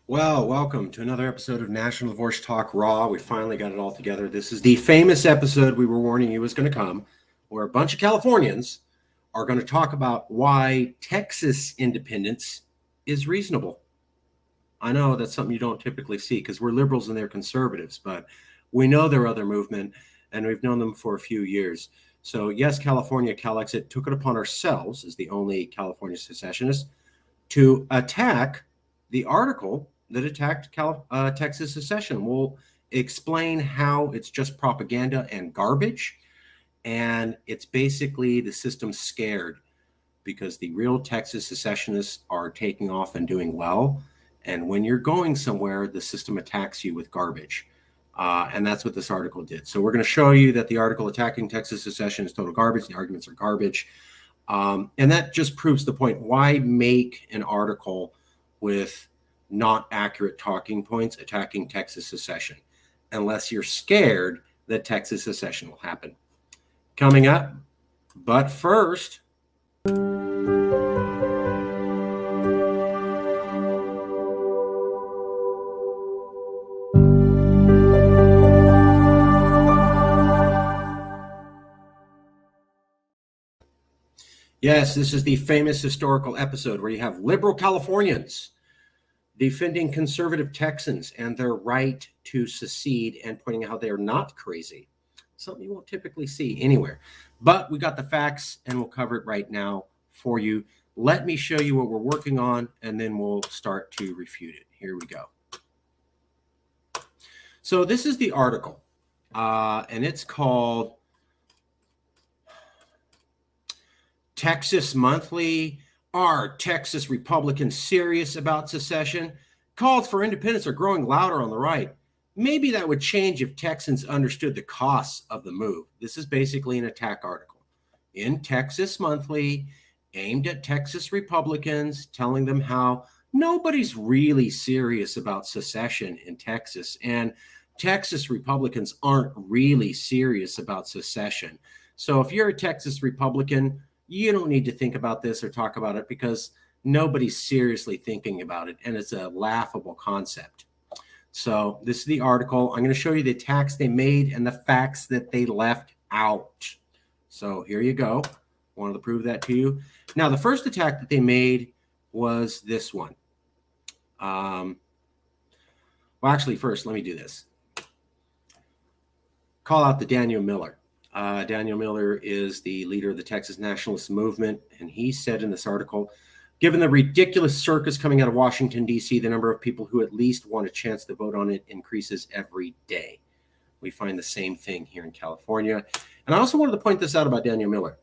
Well, welcome to another episode of National Divorce Talk Raw. We finally got it all together. This is the famous episode we were warning you was going to come, where a bunch of Californians are going to talk about why Texas independence is reasonable. I know that's something you don't typically see because we're liberals and they're conservatives, but we know their other movement and we've known them for a few years. So yes, California, Calexit took it upon ourselves as the only California secessionists to attack the article that attacked Texas secession. We'll explain how it's just propaganda and garbage, and it's basically the system scared because the real Texas secessionists are taking off and doing well. And when you're going somewhere, the system attacks you with garbage. And that's what this article did. So we're going to show you that the article attacking Texas secession is total garbage. The arguments are garbage. And that just proves the point. Why make an article with not accurate talking points attacking Texas secession unless you're scared that Texas secession will happen? Coming up, but first, yes, this is the famous historical episode where you have liberal Californians defending conservative Texans and their right to secede and pointing out how they are not crazy. Something you won't typically see anywhere. But we got the facts and we'll cover it right now for you. Let me show you what we're working on and then we'll start to refute it. Here we go. So this is the article and it's called Texas Monthly. Are Texas Republicans serious about secession? Calls for independence are growing louder on the right. Maybe that would change if Texans understood the costs of the move. This is basically an attack article in Texas Monthly aimed at Texas Republicans, telling them how nobody's really serious about secession in Texas, and Texas Republicans aren't really serious about secession. So if you're a Texas Republican, you don't need to think about this or talk about it because nobody's seriously thinking about it, and it's a laughable concept. So this is the article. I'm going to show you the attacks they made and the facts that they left out. So here you go. Wanted to prove that to you. Now, the first attack that they made was this one. Well, actually, first, let me do this. Call out the Daniel Miller. Daniel Miller is the leader of the Texas nationalist movement, and he said in this article, given the ridiculous circus coming out of Washington, D.C., the number of people who at least want a chance to vote on it increases every day. We find the same thing here in California. And I also wanted to point this out about Daniel Miller.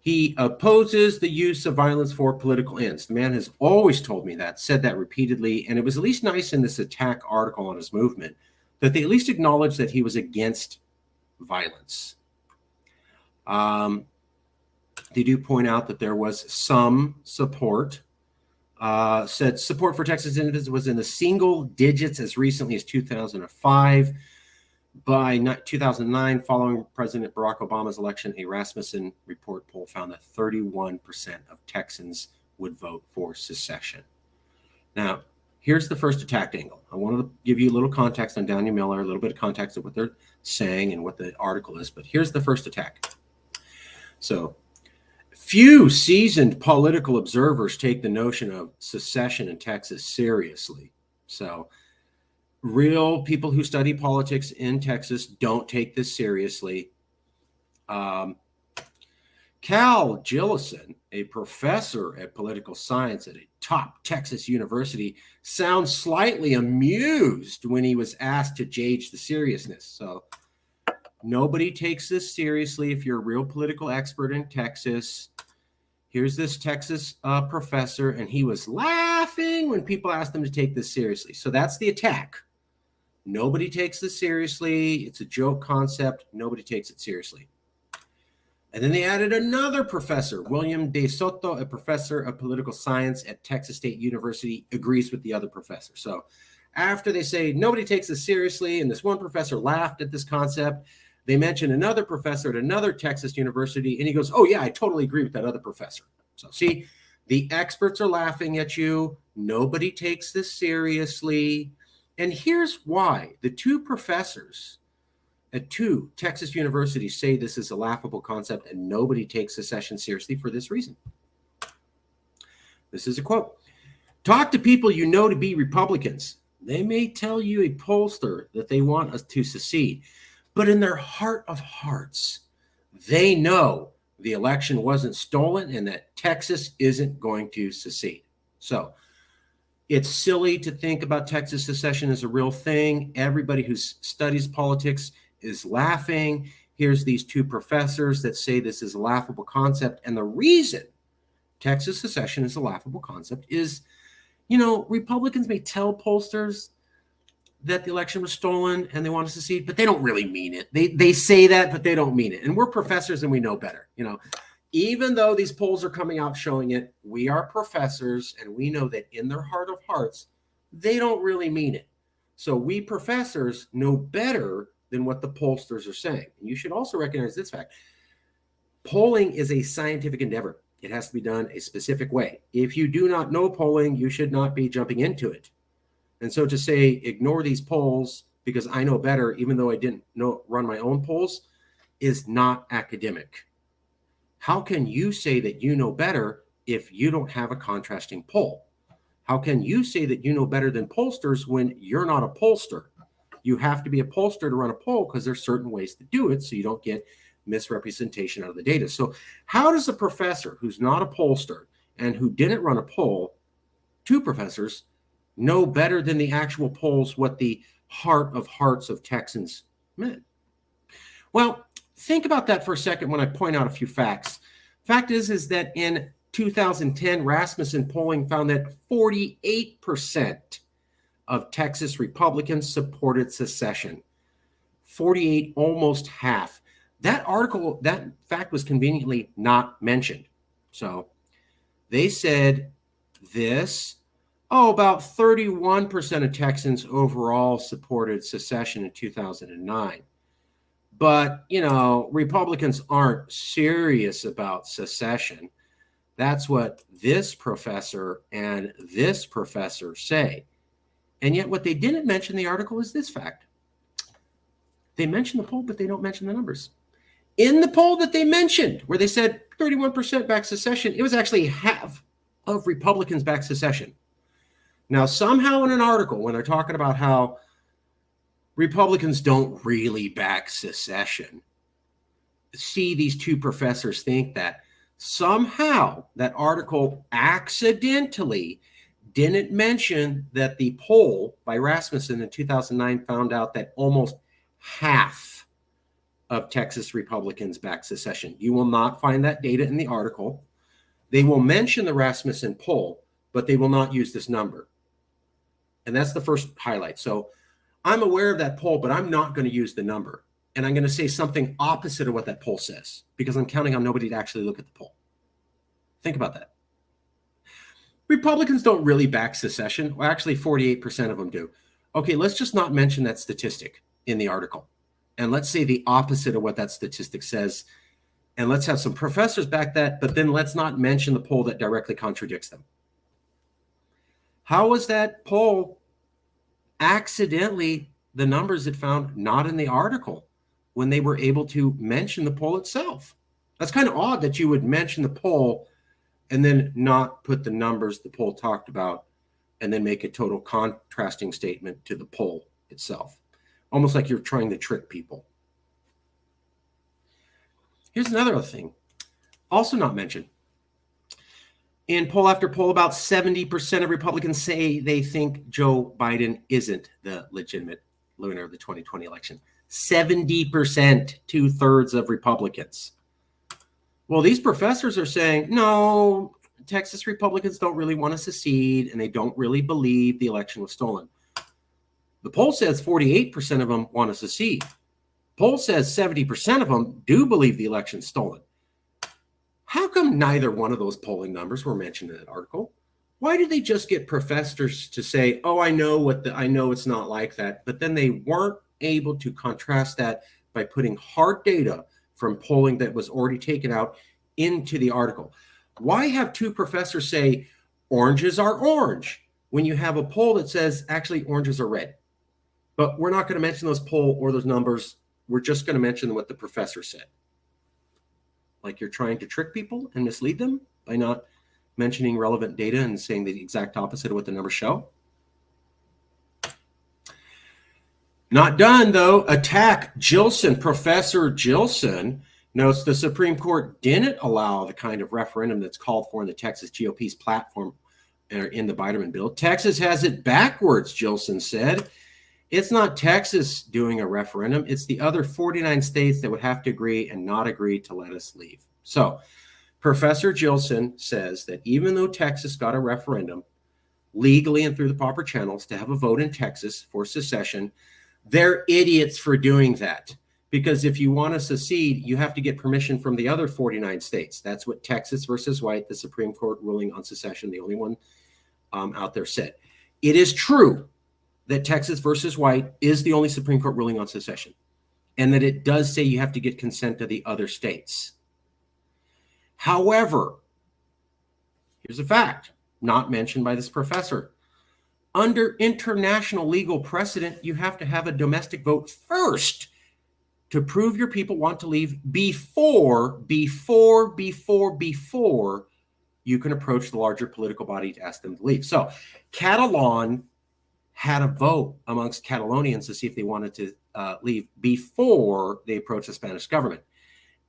He opposes the use of violence for political ends. The man has always told me that, said that repeatedly, and it was at least nice in this attack article on his movement that they at least acknowledged that he was against violence. They do point out that there was some support. Said support for Texas independence was in the single digits as recently as 2005. By 2009, following President Barack Obama's election, a Rasmussen report poll found that 31% of Texans would vote for secession. Now, here's the first attack angle. I wanted to give you a little context on Daniel Miller, a little bit of context of what they're saying and what the article is, but here's the first attack. So, few seasoned political observers take the notion of secession in Texas seriously. So, real people who study politics in Texas don't take this seriously. Cal Jillison, a professor at political science at a top Texas university, sounds slightly amused when he was asked to gauge the seriousness. So nobody takes this seriously if you're a real political expert in Texas. Here's this Texas professor, and he was laughing when people asked him to take this seriously. So that's the attack. Nobody takes this seriously. It's a joke concept. Nobody takes it seriously. And then they added another professor, William De Soto, a professor of political science at Texas State University, agrees with the other professor. So after they say nobody takes this seriously, and this one professor laughed at this concept, they mention another professor at another Texas university, and he goes, oh, yeah, I totally agree with that other professor. So see, The experts are laughing at you. Nobody takes this seriously. And here's why. The two professors at two Texas universities say this is a laughable concept and nobody takes secession seriously for this reason. This is a quote. Talk to people you know to be Republicans. They may tell you a pollster that they want us to secede, but in their heart of hearts, they know the election wasn't stolen and that Texas isn't going to secede. So it's silly to think about Texas secession as a real thing. Everybody who studies politics is laughing. Here's these two professors that say this is a laughable concept. And the reason Texas secession is a laughable concept is, Republicans may tell pollsters that the election was stolen and they want to secede, but they don't really mean it. They say that, but they don't mean it. And we're professors and we know better. Even though these polls are coming out showing it, we are professors and we know that in their heart of hearts, they don't really mean it. So we professors know better than what the pollsters are saying. And you should also recognize this fact. Polling is a scientific endeavor. It has to be done a specific way. If you do not know polling, you should not be jumping into it. And so to say, ignore these polls because I know better, even though I didn't run my own polls, is not academic. How can you say that you know better if you don't have a contrasting poll? How can you say that you know better than pollsters when you're not a pollster? You have to be a pollster to run a poll because there's certain ways to do it so you don't get misrepresentation out of the data. So how does a professor who's not a pollster and who didn't run a poll, two professors, know better than the actual polls what the heart of hearts of Texans meant? Well, think about that for a second when I point out a few facts. Fact is that in 2010, Rasmussen polling found that 48% of Texas Republicans supported secession. 48, almost half. That fact was conveniently not mentioned. So they said this, about 31% of Texans overall supported secession in 2009. But, Republicans aren't serious about secession. That's what this professor and this professor say. And yet what they didn't mention in the article is this fact. They mention the poll, but they don't mention the numbers. In the poll that they mentioned, where they said 31% back secession, it was actually half of Republicans back secession. Now, somehow in an article, when they're talking about how Republicans don't really back secession, see these two professors think that somehow that article accidentally didn't mention that the poll by Rasmussen in 2009 found out that almost half of Texas Republicans back secession. You will not find that data in the article. They will mention the Rasmussen poll, but they will not use this number. And that's the first highlight. So I'm aware of that poll, but I'm not going to use the number. And I'm going to say something opposite of what that poll says because I'm counting on nobody to actually look at the poll. Think about that. Republicans don't really back secession. Well, actually, 48% of them do. Okay, let's just not mention that statistic in the article. And let's say the opposite of what that statistic says. And let's have some professors back that, but then let's not mention the poll that directly contradicts them. How was that poll accidentally the numbers it found not in the article when they were able to mention the poll itself? That's kind of odd that you would mention the poll and then not put the numbers the poll talked about and then make a total contrasting statement to the poll itself. Almost like you're trying to trick people. Here's another thing, also not mentioned. In poll after poll, about 70% of Republicans say they think Joe Biden isn't the legitimate winner of the 2020 election. 70%, 2/3 of Republicans. Well, these professors are saying, no, Texas Republicans don't really want to secede, and they don't really believe the election was stolen. The poll says 48% of them want to secede. Poll says 70% of them do believe the election's stolen. How come neither one of those polling numbers were mentioned in that article? Why did they just get professors to say, oh, I know it's not like that, but then they weren't able to contrast that by putting hard data from polling that was already taken out into the article? Why have two professors say oranges are orange when you have a poll that says actually oranges are red? But we're not going to mention those poll or those numbers. We're just going to mention what the professor said. Like you're trying to trick people and mislead them by not mentioning relevant data and saying the exact opposite of what the numbers show. Not done, though. Attack Gilson. Professor Gilson notes the Supreme Court didn't allow the kind of referendum that's called for in the Texas GOP's platform in the Biderman bill. Texas has it backwards, Gilson said. It's not Texas doing a referendum. It's the other 49 states that would have to agree and not agree to let us leave. So Professor Gilson says that even though Texas got a referendum legally and through the proper channels to have a vote in Texas for secession, they're idiots for doing that. Because if you want to secede, you have to get permission from the other 49 states. That's what Texas versus White, the Supreme Court ruling on secession, the only one out there, said. It is true that Texas versus White is the only Supreme Court ruling on secession, and that it does say you have to get consent of the other states. However, here's a fact not mentioned by this professor. Under international legal precedent, you have to have a domestic vote first to prove your people want to leave before you can approach the larger political body to ask them to leave. So Catalan had a vote amongst Catalonians to see if they wanted to leave before they approached the Spanish government.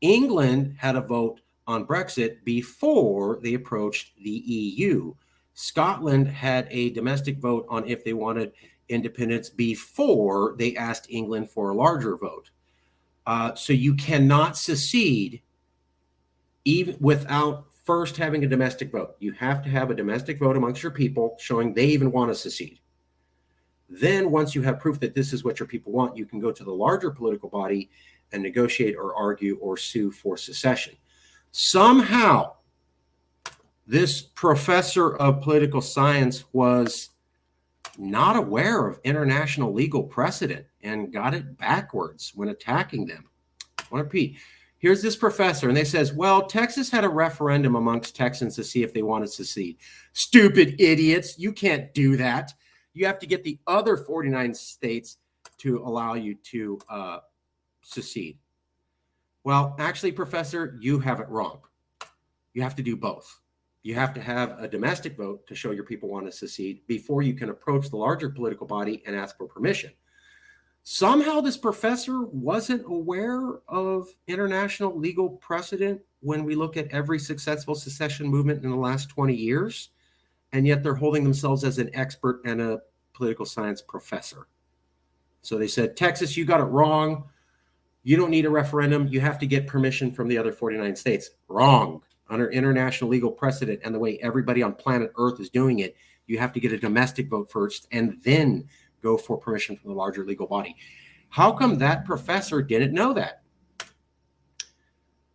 England had a vote on Brexit before they approached the EU. Scotland had a domestic vote on if they wanted independence before they asked England for a larger vote. So you cannot secede even without first having a domestic vote. You have to have a domestic vote amongst your people showing they even want to secede. Then once you have proof that this is what your people want, you can go to the larger political body and negotiate or argue or sue for secession. Somehow, this professor of political science was not aware of international legal precedent and got it backwards when attacking them. I want to repeat. Here's this professor, and they says, well, Texas had a referendum amongst Texans to see if they wanted to secede. Stupid idiots. You can't do that. You have to get the other 49 states to allow you to secede. Well, actually, professor, you have it wrong. You have to do both. You have to have a domestic vote to show your people want to secede before you can approach the larger political body and ask for permission. Somehow this professor wasn't aware of international legal precedent when we look at every successful secession movement in the last 20 years, and yet they're holding themselves as an expert and a political science professor. So they said, Texas, you got it wrong. You don't need a referendum. You have to get permission from the other 49 states. Wrong. Under international legal precedent and the way everybody on planet Earth is doing it, you have to get a domestic vote first and then go for permission from the larger legal body. How come that professor didn't know that?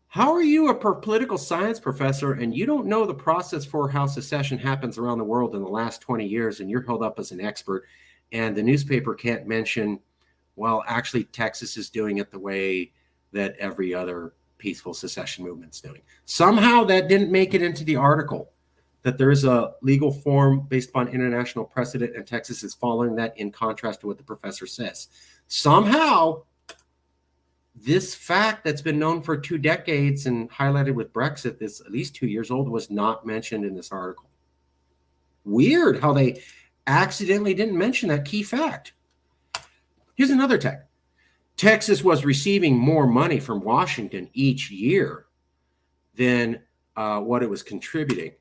How are you a political science professor and you don't know the process for how secession happens around the world in the last 20 years and you're held up as an expert and the newspaper can't mention, well, actually Texas is doing it the way that every other peaceful secession movement's doing. Somehow that didn't make it into the article, that there is a legal form based upon international precedent and Texas is following that in contrast to what the professor says. Somehow this fact that's been known for 2 decades and highlighted with Brexit, that's at least 2 years old, was not mentioned in this article. Weird how they accidentally didn't mention that key fact. Here's another tech. Texas was receiving more money from Washington each year than what it was contributing.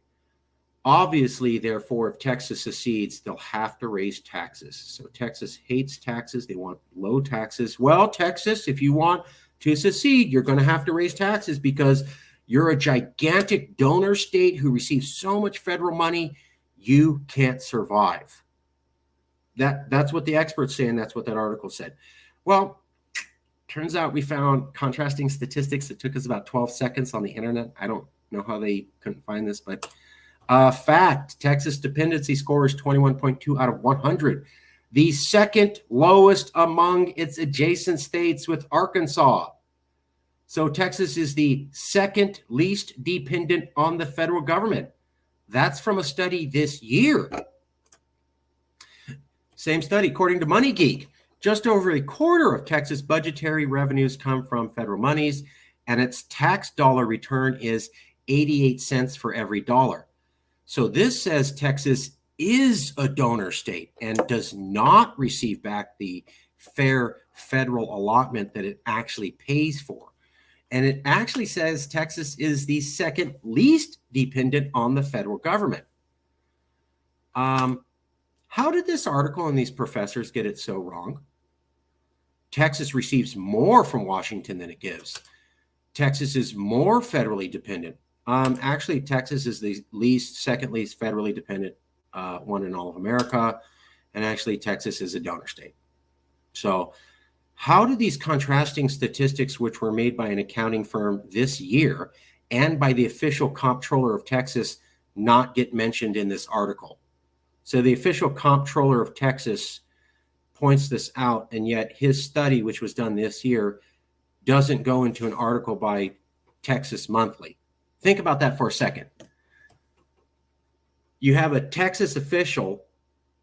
Obviously, therefore, if Texas secedes, they'll have to raise taxes. So Texas hates taxes. They want low taxes. Well, Texas, if you want to secede, you're going to have to raise taxes because you're a gigantic donor state who receives so much federal money, you can't survive. That's what the experts say, and that's what that article said. Well, turns out we found contrasting statistics. It took us about 12 seconds on the internet. I don't know how they couldn't find this, but fact, Texas dependency score is 21.2 out of 100. The second lowest among its adjacent states with Arkansas. So Texas is the second least dependent on the federal government. That's from a study this year. Same study, according to Money Geek, just over a quarter of Texas budgetary revenues come from federal monies, and its tax dollar return is 88 cents for every dollar. So this says Texas is a donor state and does not receive back the fair federal allotment that it actually pays for. And it actually says Texas is the second least dependent on the federal government. How did this article and these professors get it so wrong? Texas receives more from Washington than it gives. Texas is more federally dependent. Actually, Texas is the second least federally dependent one in all of America. And actually, Texas is a donor state. So how do these contrasting statistics, which were made by an accounting firm this year and by the official comptroller of Texas, not get mentioned in this article? So the official comptroller of Texas points this out, and yet his study, which was done this year, doesn't go into an article by Texas Monthly. Think about that for a second. You have a Texas official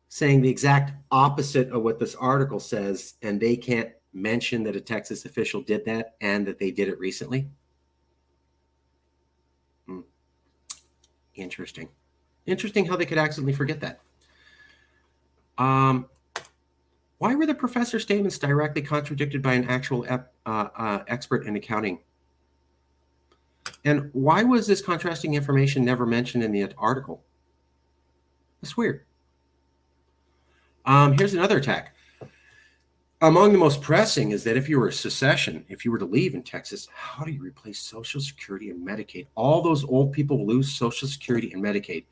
saying the exact opposite of what this article says, and they can't mention that a Texas official did that and that they did it recently. Interesting. Interesting how they could accidentally forget that. Why were the professor's statements directly contradicted by an actual expert in accounting? And why was this contrasting information never mentioned in the article? That's weird. Here's another attack. Among the most pressing is that if you were a secession, if you were to leave in Texas, how do you replace Social Security and Medicaid? All those old people will lose Social Security and Medicaid.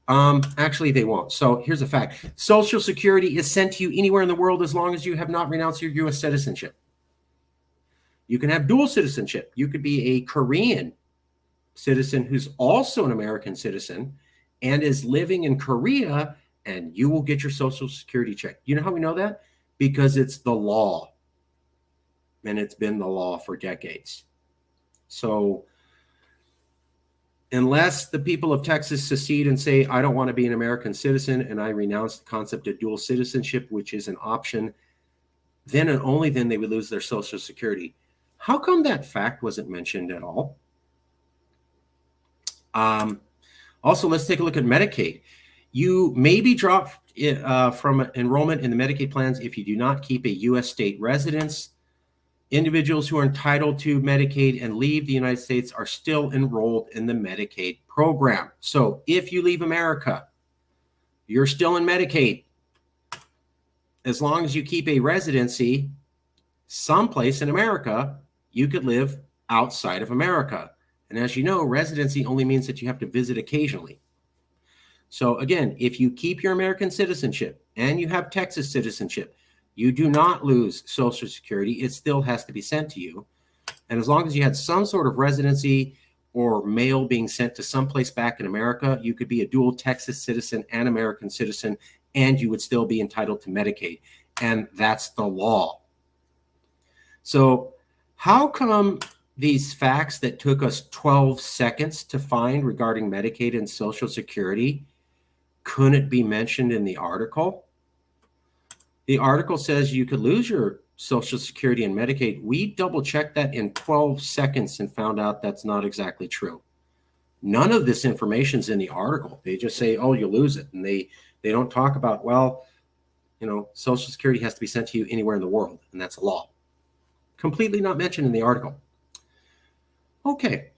Actually, they won't. So here's a fact. Social Security is sent to you anywhere in the world as long as you have not renounced your U.S. citizenship. You can have dual citizenship. You could be a Korean citizen who's also an American citizen and is living in Korea, and you will get your Social Security check. You know how we know that? Because it's the law, and it's been the law for decades. So unless the people of Texas secede and say, I don't want to be an American citizen and I renounce the concept of dual citizenship, which is an option, then and only then they would lose their Social Security. How come that fact wasn't mentioned at all? Also, let's take a look at Medicaid. You may be dropped from enrollment in the Medicaid plans if you do not keep a U.S. state residence. Individuals who are entitled to Medicaid and leave the United States are still enrolled in the Medicaid program. So if you leave America, you're still in Medicaid. As long as you keep a residency someplace in America, you could live outside of America. And as you know, residency only means that you have to visit occasionally. So again, if you keep your American citizenship and you have Texas citizenship, you do not lose Social Security. It still has to be sent to you. And as long as you had some sort of residency or mail being sent to someplace back in America, you could be a dual Texas citizen and American citizen, and you would still be entitled to Medicaid. And that's the law. So how come these facts that took us 12 seconds to find regarding Medicaid and Social Security couldn't be mentioned in the article? The article says you could lose your Social Security and Medicaid. We double-checked that in 12 seconds and found out that's not exactly true. None of this information's in the article. They just say, oh, you lose it. And they don't talk about, well, you know, Social Security has to be sent to you anywhere in the world, and that's a law. Completely not mentioned in the article. Okay,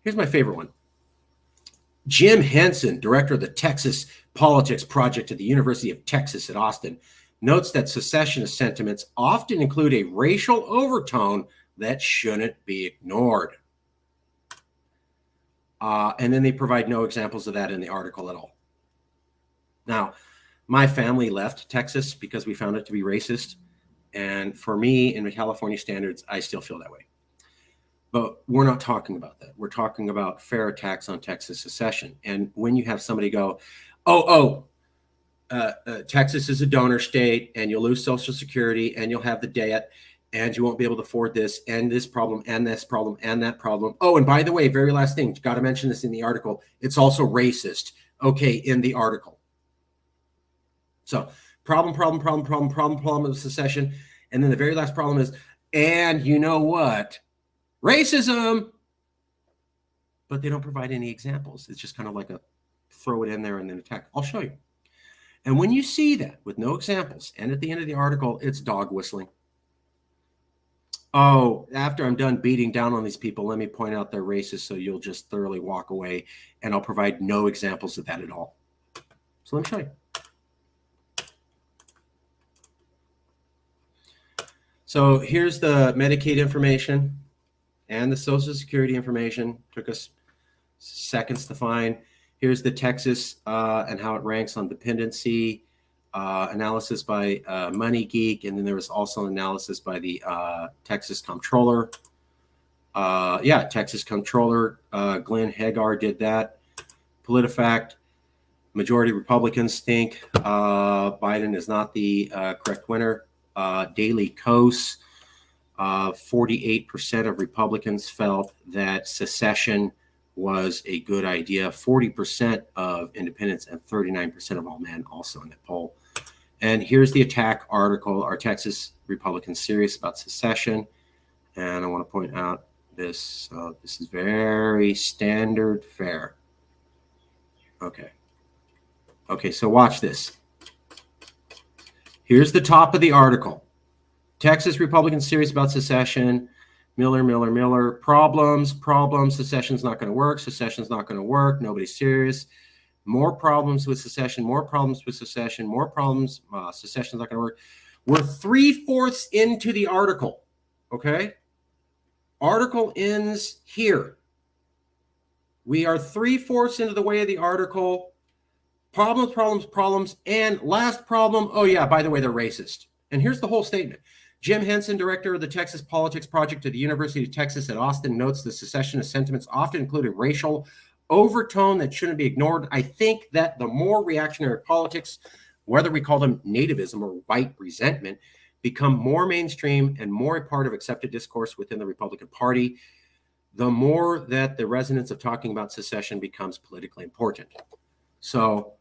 here's my favorite one. Jim Henson, director of the Texas Politics Project at the University of Texas at Austin, notes that secessionist sentiments often include a racial overtone that shouldn't be ignored. And then they provide no examples of that in the article at all. Now, my family left Texas because we found it to be racist. And for me, in the California standards, I still feel that way. But we're not talking about that. We're talking about fair attacks on Texas secession. And when you have somebody go, Texas is a donor state and you'll lose Social Security and you'll have the debt and you won't be able to afford this and this problem and this problem and that problem. Oh, and by the way, very last thing, got to mention this in the article. It's also racist. Okay, in the article. So problem of secession. And then the very last problem is, and you know what? Racism. But they don't provide any examples. It's just kind of like a throw it in there and then attack. I'll show you. And when you see that with no examples, and at the end of the article, it's dog whistling. Oh, after I'm done beating down on these people, let me point out they're racist so you'll just thoroughly walk away, and I'll provide no examples of that at all. So let me show you. So here's the Medicaid information and the Social Security information. Took us seconds to find. Here's the Texas and how it ranks on dependency, analysis by Money Geek, and then there was also analysis by the Texas Comptroller. Texas Comptroller, Glenn Hagar did that. PolitiFact, majority Republicans think Biden is not the correct winner. Daily Kos, 48% of Republicans felt that secession was a good idea. 40% of independents and 39% of all men also in the poll. And here's the attack article. Are Texas Republicans serious about secession? And I want to point out this. This is very standard fare. Okay, so watch this. Here's the top of the article. Texas Republicans serious about secession. Miller. Problems. Secession's not going to work. Secession's not going to work. Nobody's serious. More problems with secession. Secession's not going to work. We're 3/4 into the article. Okay? Article ends here. We are 3/4 into the way of the article. Problems. And last problem. Oh, yeah, by the way, they're racist. And here's the whole statement. Jim Henson, director of the Texas Politics Project at the University of Texas at Austin, notes the secessionist sentiments often include a racial overtone that shouldn't be ignored. I think that the more reactionary politics, whether we call them nativism or white resentment, become more mainstream and more a part of accepted discourse within the Republican Party, the more that the resonance of talking about secession becomes politically important. So,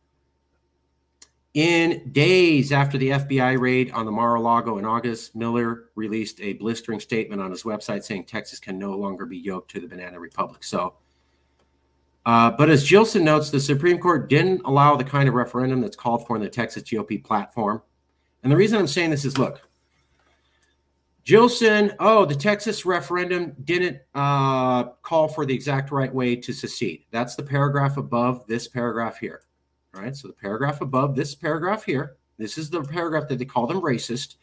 in days after the FBI raid on the Mar-a-Lago in August, Miller released a blistering statement on his website saying Texas can no longer be yoked to the Banana Republic. So, but as Gilson notes, the Supreme Court didn't allow the kind of referendum that's called for in the Texas GOP platform. And the reason I'm saying this is, look, Gilson, the Texas referendum didn't call for the exact right way to secede. That's the paragraph above this paragraph here. All right, so the paragraph above this paragraph here, this is the paragraph that they call them racist.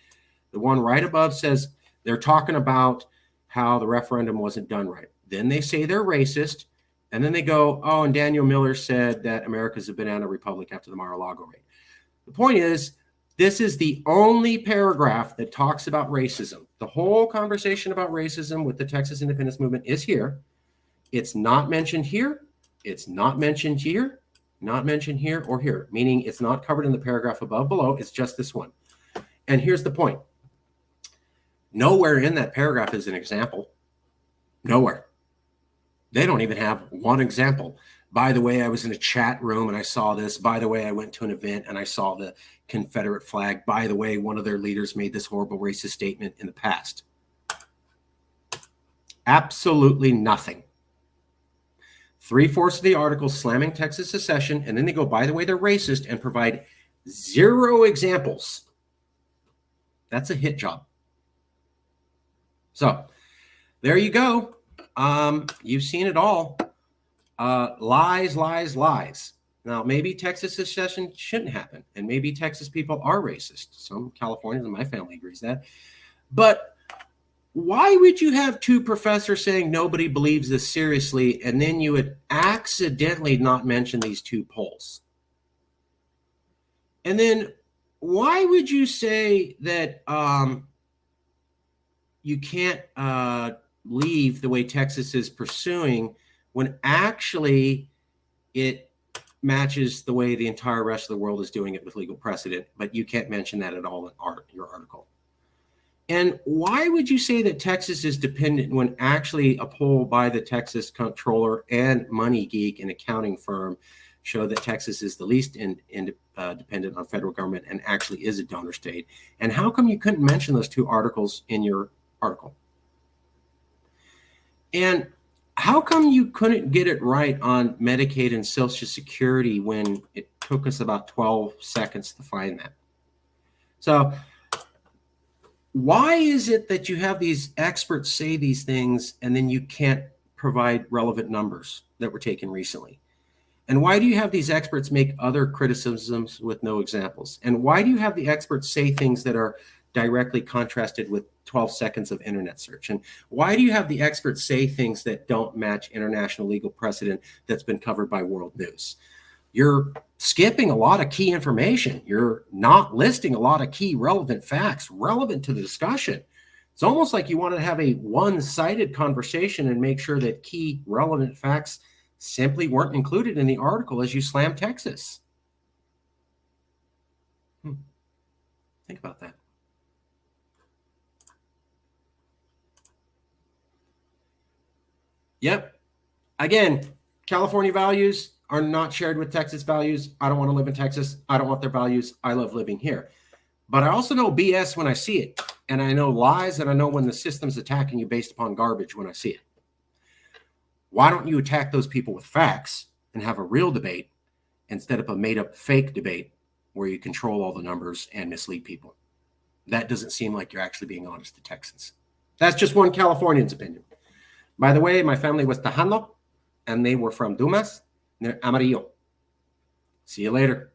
The one right above says they're talking about how the referendum wasn't done right. Then they say they're racist, and then they go, and Daniel Miller said that America's a banana republic after the Mar-a-Lago raid. The point is, this is the only paragraph that talks about racism. The whole conversation about racism with the Texas independence movement is here. It's not mentioned here. It's not mentioned here. Not mentioned here or here, meaning it's not covered in the paragraph above, below. It's just this one. And here's the point. Nowhere in that paragraph is an example. Nowhere. They don't even have one example. By the way, I was in a chat room and I saw this. By the way, I went to an event and I saw the Confederate flag. By the way, one of their leaders made this horrible racist statement in the past. Absolutely nothing. 3/4 of the article slamming Texas secession, and then they go, by the way, they're racist, and provide 0 examples. That's a hit job. So there you go. You've seen it all. Lies. Now, maybe Texas secession shouldn't happen, and maybe Texas people are racist. Some Californians in my family agrees that. But why would you have 2 professors saying nobody believes this seriously, and then you would accidentally not mention these 2 polls? And then why would you say that you can't leave the way Texas is pursuing when actually it matches the way the entire rest of the world is doing it with legal precedent, but you can't mention that at all in your article? And why would you say that Texas is dependent when actually a poll by the Texas Comptroller and Money Geek, an accounting firm, show that Texas is the least dependent on federal government and actually is a donor state? And how come you couldn't mention those two articles in your article? And how come you couldn't get it right on Medicaid and Social Security when it took us about 12 seconds to find that? So why is it that you have these experts say these things and then you can't provide relevant numbers that were taken recently? And why do you have these experts make other criticisms with no examples? And why do you have the experts say things that are directly contrasted with 12 seconds of internet search? And why do you have the experts say things that don't match international legal precedent that's been covered by world news? You're skipping a lot of key information. You're not listing a lot of key relevant facts relevant to the discussion. It's almost like you want to have a one-sided conversation and make sure that key relevant facts simply weren't included in the article as you slam Texas. Think about that. Yep. Again, California values are not shared with Texas values. I don't want to live in Texas. I don't want their values. I love living here. But I also know BS when I see it. And I know lies, and I know when the system's attacking you based upon garbage when I see it. Why don't you attack those people with facts and have a real debate instead of a made-up fake debate where you control all the numbers and mislead people? That doesn't seem like you're actually being honest to Texans. That's just one Californian's opinion. By the way, my family was Tejano, and they were from Dumas, near Amarillo. See you later.